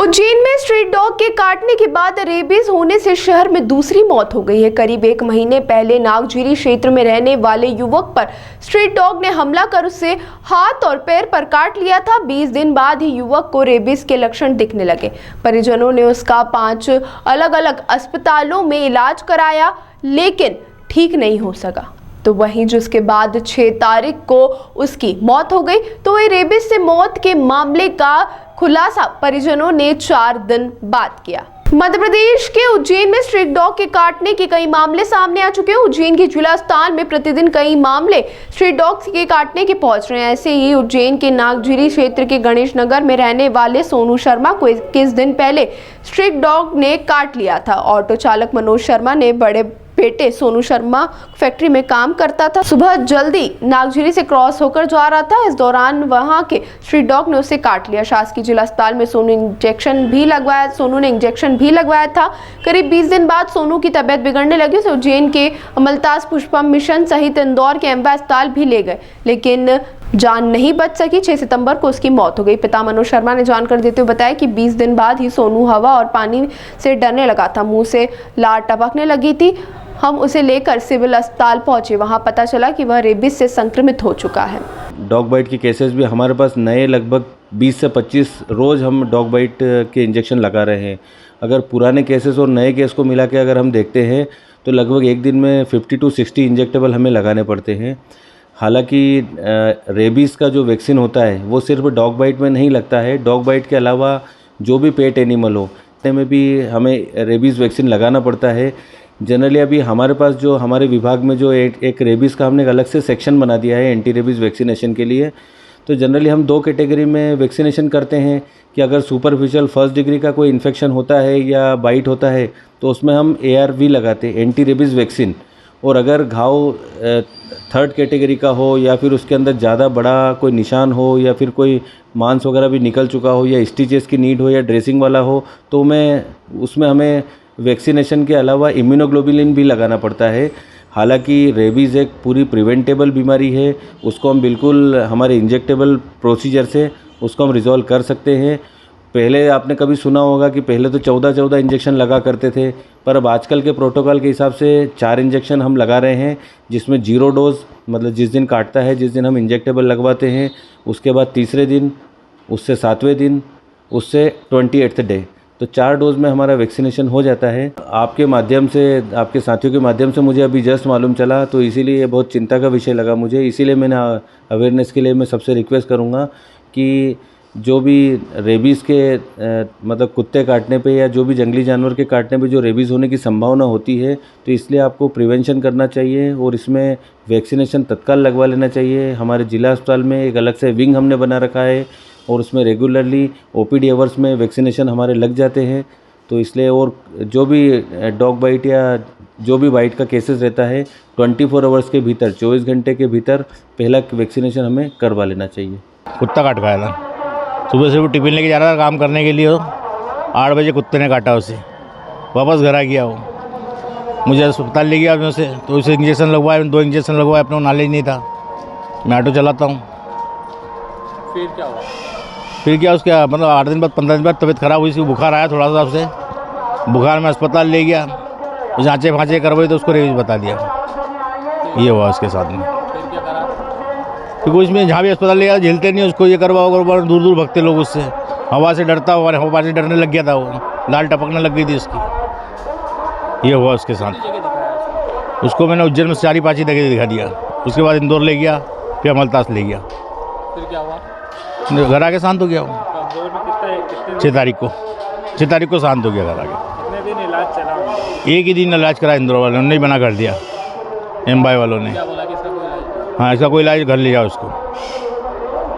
उज्जैन में street dog के काटने के बाद रेबीज होने से शहर में दूसरी मौत हो गई है। करीब 1 महीने पहले नागझीरी क्षेत्र में रहने वाले युवक पर स्ट्रीट डॉग ने हमला कर उसे हाथ और पैर पर काट लिया था। 20 दिन बाद ही युवक को रेबीज के लक्षण दिखने लगे। परिजनों ने उसका 5 अलग अलग अस्पतालों में इलाज कराया, लेकिन ठीक नहीं हो सका। तो वहीं जिसके बाद 6 तारीख को उसकी मौत हो गई। तो ये रेबीज से मौत के मामले का खुलासा परिजनों ने 4 दिन बाद किया। मध्य प्रदेश के उज्जैन में स्ट्रीट डॉग के काटने के कई मामले सामने आ चुके हैं। उज्जैन के जिला अस्पताल में प्रतिदिन कई मामले स्ट्रीट डॉग के काटने के पहुंच रहे हैं। ऐसे ही उज्जैन के नागझीरी क्षेत्र के गणेश नगर में रहने वाले सोनू शर्मा को 21 दिन पहले स्ट्रीट डॉग ने काट लिया था। ऑटो चालक मनोज शर्मा ने बड़े बेटे सोनू शर्मा फैक्ट्री में काम करता था। सुबह जल्दी नागझीरी से क्रॉस होकर जा रहा था। इस दौरान वहां के स्ट्रीट डॉग ने उसे काट लिया। शासकीय जिला अस्पताल में सोनू ने इंजेक्शन भी लगवाया था। करीब 20 दिन बाद सोनू की तबीयत बिगड़ने लगी। उसे उज्जैन के अमलतास पुष्पम मिशन सहित इंदौर के एम्बा अस्पताल भी ले गए, लेकिन जान नहीं बच सकी। 6 सितंबर को उसकी मौत हो गई। पिता मनोज शर्मा ने जानकारी देते हुए बताया कि 20 दिन बाद ही सोनू हवा और पानी से डरने लगा था। मुंह से लार टपकने लगी थी। हम उसे लेकर सिविल अस्पताल पहुंचे। वहां पता चला कि वह रेबीज से संक्रमित हो चुका है। डॉग बाइट के केसेस भी हमारे पास नए लगभग 20 से 25 रोज़ हम डॉग बाइट के इंजेक्शन लगा रहे हैं। अगर पुराने केसेस और नए केस को मिला के अगर हम देखते हैं तो लगभग एक दिन में 50 to 60 इंजेक्टेबल हमें लगाने पड़ते हैं। हालांकि रेबीज़ का जो वैक्सीन होता है वो सिर्फ डॉग बाइट में नहीं लगता है। डॉग बाइट के अलावा जो भी पेट एनिमल हो में भी हमें रेबीज़ वैक्सीन लगाना पड़ता है। जनरली अभी हमारे पास जो हमारे विभाग में जो एक रेबीज़ का हमने अलग से सेक्शन बना दिया है एंटी रेबीज़ वैक्सीनेशन के लिए। तो जनरली हम 2 कैटेगरी में वैक्सीनेशन करते हैं कि अगर सुपरफिशियल 1st डिग्री का कोई इन्फेक्शन होता है या बाइट होता है तो उसमें हम ARV लगाते हैं, एंटी रेबीज़ वैक्सीन। और अगर घाव 3rd कैटेगरी का हो या फिर उसके अंदर ज़्यादा बड़ा कोई निशान हो या फिर कोई मांस वगैरह भी निकल चुका हो या स्टिचेस की नीड हो या ड्रेसिंग वाला हो तो उसमें हमें वैक्सीनेशन के अलावा इम्यूनोग्लोबुलिन भी लगाना पड़ता है। हालांकि रेबीज़ एक पूरी प्रिवेंटेबल बीमारी है, उसको हम बिल्कुल हमारे इंजेक्टेबल प्रोसीजर से उसको हम रिजॉल्व कर सकते हैं। पहले आपने कभी सुना होगा कि पहले तो 14 इंजेक्शन लगा करते थे, पर अब आजकल के प्रोटोकॉल के हिसाब से 4 इंजेक्शन हम लगा रहे हैं, जिसमें 0 डोज मतलब जिस दिन काटता है जिस दिन हम इंजेक्टेबल लगवाते हैं, उसके बाद तीसरे दिन, उससे 7वें दिन, उससे 28th डे, तो 4 डोज में हमारा वैक्सीनेशन हो जाता है। आपके माध्यम से, आपके साथियों के माध्यम से मुझे अभी जस्ट मालूम चला, तो इसीलिए ये बहुत चिंता का विषय लगा मुझे। इसीलिए मैंने अवेयरनेस के लिए मैं सबसे रिक्वेस्ट करूँगा कि जो भी रेबीज़ के मतलब कुत्ते काटने पे या जो भी जंगली जानवर के काटने पे जो रेबीज़ होने की संभावना होती है, तो इसलिए आपको प्रिवेंशन करना चाहिए और इसमें वैक्सीनेशन तत्काल लगवा लेना चाहिए। हमारे जिला अस्पताल में एक अलग से विंग हमने बना रखा है और उसमें रेगुलरली OPD आवर्स में वैक्सीनेशन हमारे लग जाते हैं। तो इसलिए और जो भी डॉग बाइट या जो भी बाइट का केसेस रहता है 24 आवर्स के भीतर, 24 घंटे के भीतर पहला वैक्सीनेशन हमें करवा लेना चाहिए। कुत्ता काट खाया था। सुबह से वो टिफिन लेके जा रहा था काम करने के लिए, 8 बजे कुत्ते ने काटा उसे। वापस घर आ गया वो, मुझे अस्पताल ले गया उसे, तो उसे इंजेक्शन लगवाए, 2 इंजेक्शन लगवाए। अपना नॉलेज नहीं था, मैं ऑटो चलाता हूँ। फिर क्या हुआ? फिर क्या उसका मतलब 8 दिन बाद 15 दिन बाद तबीयत ख़राब हुई, उसकी बुखार आया थोड़ा सा। उसे बुखार में अस्पताल ले गया, जाँचें फाँचें करवाई तो उसको रेबीज बता दिया। ये हुआ उसके साथ में। फिर क्या करा? क्योंकि उसमें जहाँ भी अस्पताल ले गया झेलते नहीं उसको, ये करवाओ, दूर दूर भगते लोग उससे। हवा से डरता हुआ, हवा से डरने लग गया था वो, लाल टपकने लग गई थी उसकी। ये हुआ उसके साथ। उसको मैंने उज्जैन में 4-5 जगह दिखा दिया। उसके बाद इंदौर ले गया, फिर अमलतास ले गया। फिर क्या हुआ? घर आके शांत हो गया वो। 6 तारीख को 6 तारीख को शांत हो गया घर आके। कितने दिन इलाज चला? एक ही दिन इलाज करा इंदौर वालों ने, नहीं मना कर दिया एम्बाई वालों ने। क्या बोला कि इसका कोई इलाज नहीं? हाँ, इसका कोई इलाज, घर ले जाओ उसको।